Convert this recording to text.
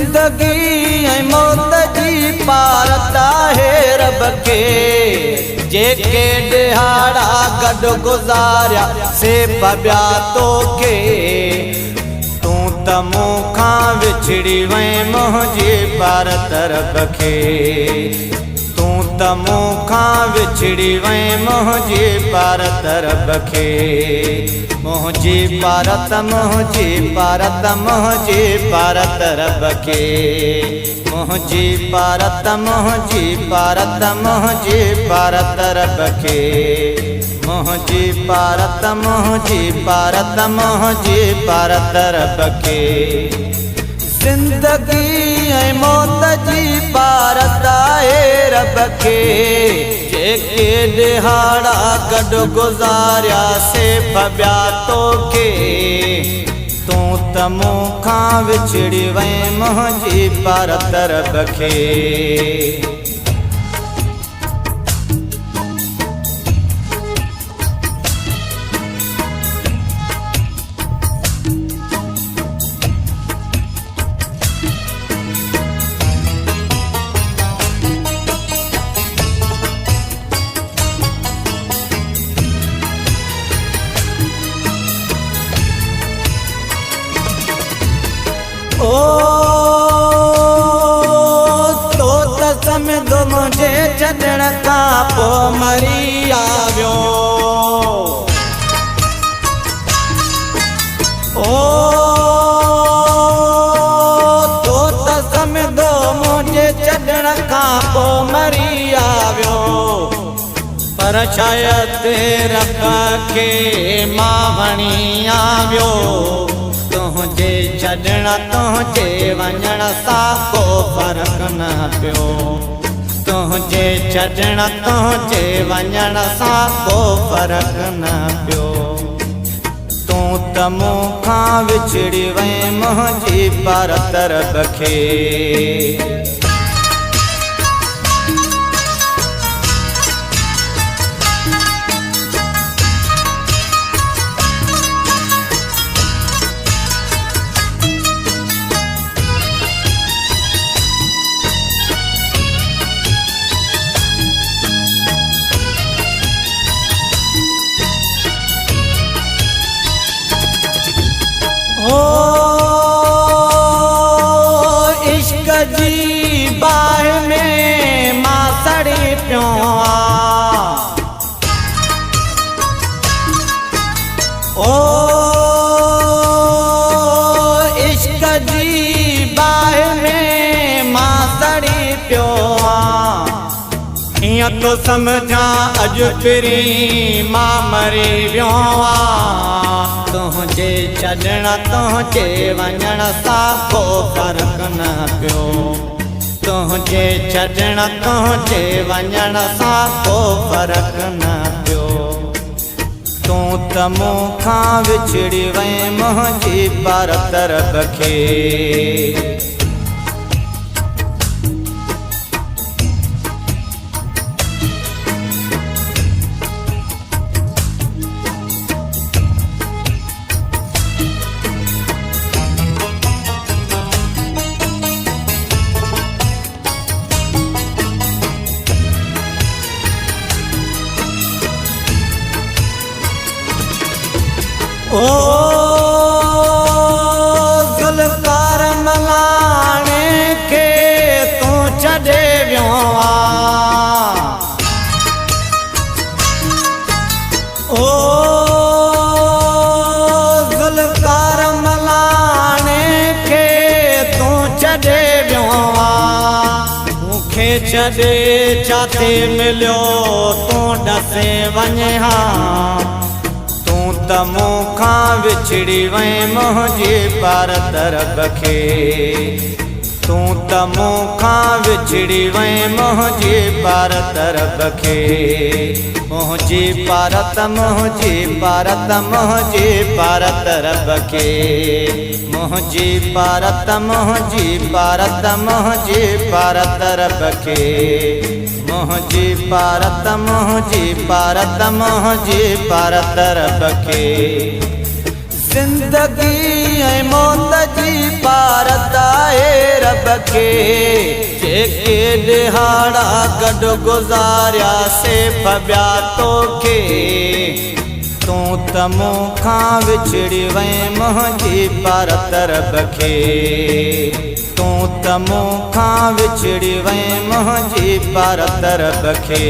जिंदगी ऐं मौत जी पारत आहे रब के जेके ॾिहाड़ा गॾु गुज़ारिया से ॿिया तोखे तूं त मूंखां विछड़ी वएं मुंहिंजी पारत रब खे तूं त मूंखां विछड़ी वएं मुंहिंजी पारत रब खे मुंहिंजी पारत मुंहिंजी पारत मुंहिंजी पारत रब के मुंहिंजी पारत मुंहिंजी पारत मुंहिंजी पारत रब के मुंहिंजी पारत मुंहिंजी पारत मुंहिंजी पारत रब के जिंदगी ऐं मौत जी पारत आहे रब के जेके ॾिहाड़ा गॾु गुज़ारिया से ॿिया तोखे तूं त मूंखां विछड़ी वएं मुंहिंजी पारत रब खे ओ तो त सम्झो मुंहिंजे छॾण खां पोइ मरी आवियो ओ तो त सम्झो मुंहिंजे छॾण खां पोइ मरी आवियो पर शायदि रब खे मां वणी आवियो तुंहिंजे छॾण तुंहिंजे वञण सां को फ़र्क़ु न पियो तुंहिंजे छॾण तुंहिंजे वञण सां को फ़र्क़ु न पियो तूं त मूंखां विछड़ी वएं मुंहिंजी पारत रब खे ओ इश्क जी बाहि में मां सड़ी पियो ओ इश्क जी बाहि में मां सड़ी पियो ईअं तो सम्झां अॼु फिरी मां मरी वियो तुंहिंजे छॾण तुंहिंजे वञण सां को फ़र्क़ु न पियो तुंहिंजे छॾण तुंहिंजे वञण सां को फ़र्क़ु न पियो तूं त मूंखां विछड़ी वएं मुंहिंजी पारत रब खे ओ ज़ुल्फ़कार मलाणे खे तूं छॾे वियो ओ ज़ुल्फ़कार मलाणे खे तूं छॾे वियो मूंखे छॾे छाते मिलियो तूं ॾसे वञे हा त मूंखां विछड़ी वएं मुंहिंजी पारत रब खे तूं त मूंखां विछड़ी वएं मुंहिंजी पारत रब खे मुंहिंजी पारत मुंहिंजी पारत मुंहिंजी पारत रब खे मुंहिंजी पारत मुंहिंजी पारत मुंहिंजी पारत रब खे मुंहिंजी पारत मुंहिंजी पारत मुंहिंजी पारत रब के जिंदगी ऐं मौत जी पारत आहे रब बखे जेके दिहाड़ा गॾु गुज़ारिया से ॿिया तोखे तूं त मूंखां विछड़ी वई मुंहिंजी परतर बखे तूं त मूंखां विछड़ी वई मुंहिंजी परतर बखे